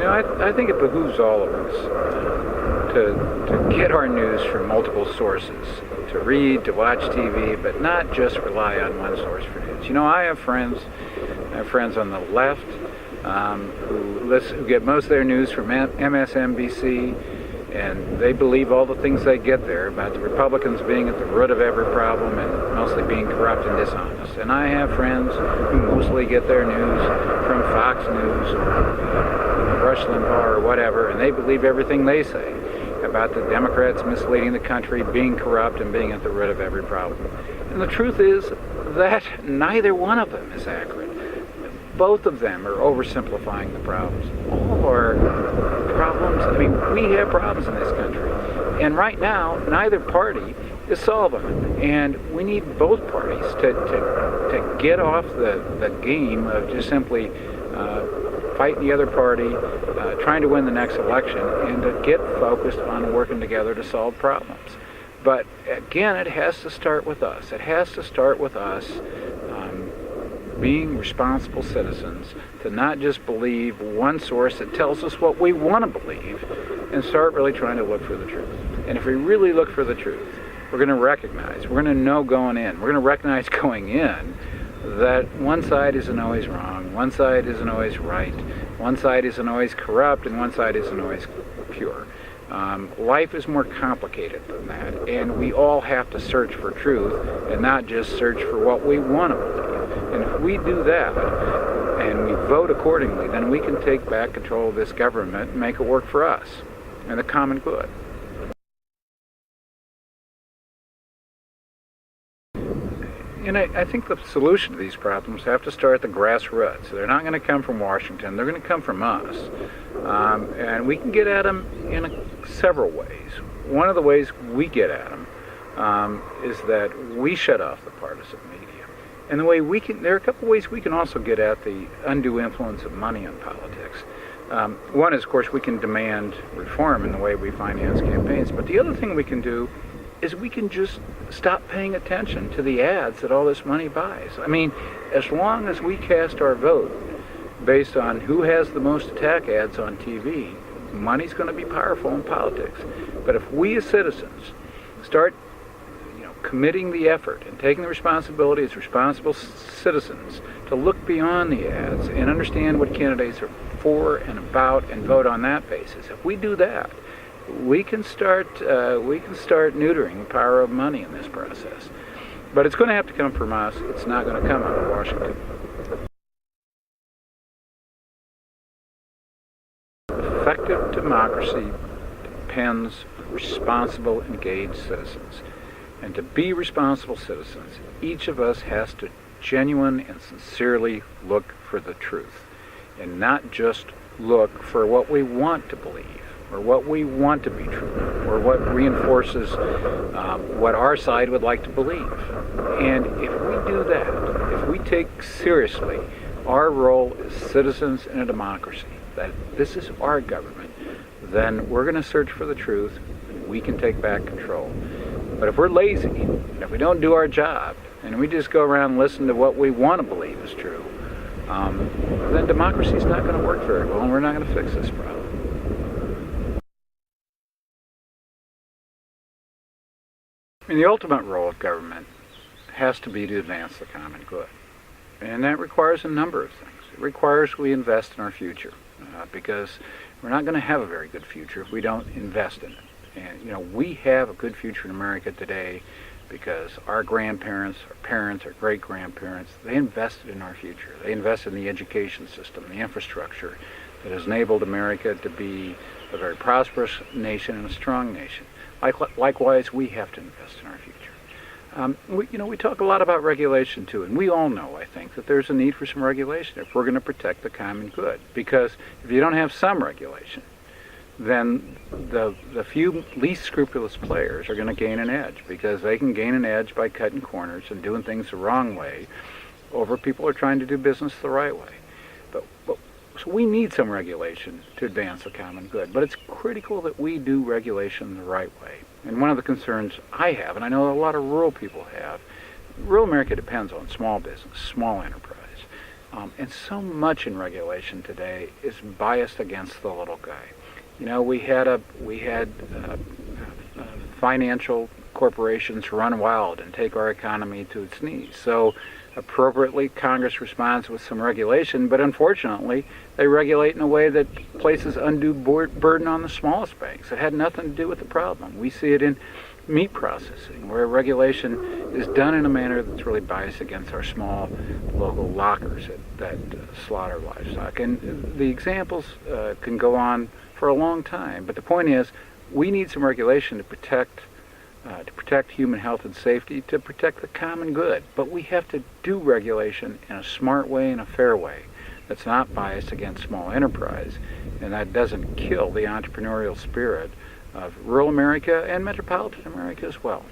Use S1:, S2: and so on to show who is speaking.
S1: I think it behooves all of us to get our news from multiple sources, to read, to watch TV, but not just rely on one source for news. I have friends on the left who get most of their news from MSNBC, and they believe all the things they get there about the Republicans being at the root of every problem and mostly being corrupt and dishonest. And I have friends who mostly get their news from Fox News or Rush Limbaugh or whatever, and they believe everything they say about the Democrats misleading the country, being corrupt, and being at the root of every problem. And the truth is that neither one of them is accurate. Both of them are oversimplifying the problems. All of our problems, we have problems in this country. And right now, neither party is solving them. And we need both parties to get off the game of just simply fighting the other party, trying to win the next election, and to get focused on working together to solve problems. But again, it has to start with us. It has to start with us being responsible citizens, to not just believe one source that tells us what we want to believe, and start really trying to look for the truth. And if we really look for the truth, we're going to recognize, we're going to know going in, we're going to recognize going in that one side isn't always wrong, one side isn't always right, one side isn't always corrupt, and one side isn't always pure. Life is more complicated than that, and we all have to search for truth and not just search for what we want to believe. And if we do that and we vote accordingly, then we can take back control of this government and make it work for us and the common good. And I think the solution to these problems have to start at the grassroots. They're not going to come from Washington. They're going to come from us. And we can get at them in several ways. One of the ways we get at them is that we shut off the partisan media. And there are a couple ways we can also get at the undue influence of money in politics. One is, of course, we can demand reform in the way we finance campaigns. But the other thing we can do is we can just stop paying attention to the ads that all this money buys. As long as we cast our vote based on who has the most attack ads on TV, money's going to be powerful in politics. But if we as citizens start committing the effort and taking the responsibility as responsible citizens to look beyond the ads and understand what candidates are for and about and vote on that basis, if we do that, we can start neutering the power of money in this process. But it's going to have to come from us. It's not going to come out of Washington. Effective democracy depends on responsible, engaged citizens. And to be responsible citizens, each of us has to genuinely and sincerely look for the truth, and not just look for what we want to believe, or what we want to be true, or what reinforces what our side would like to believe. And if we do that, if we take seriously our role as citizens in a democracy, that this is our government, then we're going to search for the truth, and we can take back control. But if we're lazy, and if we don't do our job, and we just go around and listen to what we want to believe is true, then democracy is not going to work very well, and we're not going to fix this problem. The ultimate role of government has to be to advance the common good. And that requires a number of things. It requires we invest in our future, because we're not going to have a very good future if we don't invest in it. And, we have a good future in America today because our grandparents, our parents, our great-grandparents, they invested in our future. They invested in the education system, the infrastructure that has enabled America to be a very prosperous nation and a strong nation. Likewise, we have to invest in our future. We talk a lot about regulation, too, and we all know, I think, that there's a need for some regulation if we're going to protect the common good. Because if you don't have some regulation, then the few least scrupulous players are going to gain an edge, because they can gain an edge by cutting corners and doing things the wrong way over people who are trying to do business the right way. So we need some regulation to advance the common good, but it's critical that we do regulation the right way. And one of the concerns I have, and I know a lot of rural people have, rural America depends on small business, small enterprise. And so much in regulation today is biased against the little guy. You know, we had financial corporations run wild and take our economy to its knees. So appropriately, Congress responds with some regulation, but unfortunately, they regulate in a way that places undue burden on the smallest banks. It had nothing to do with the problem. We see it in meat processing, where regulation is done in a manner that's really biased against our small local lockers that slaughter livestock. And the examples can go on for a long time, but the point is, we need some regulation to protect human health and safety, to protect the common good. But we have to do regulation in a smart way and a fair way that's not biased against small enterprise, and that doesn't kill the entrepreneurial spirit of rural America and metropolitan America as well.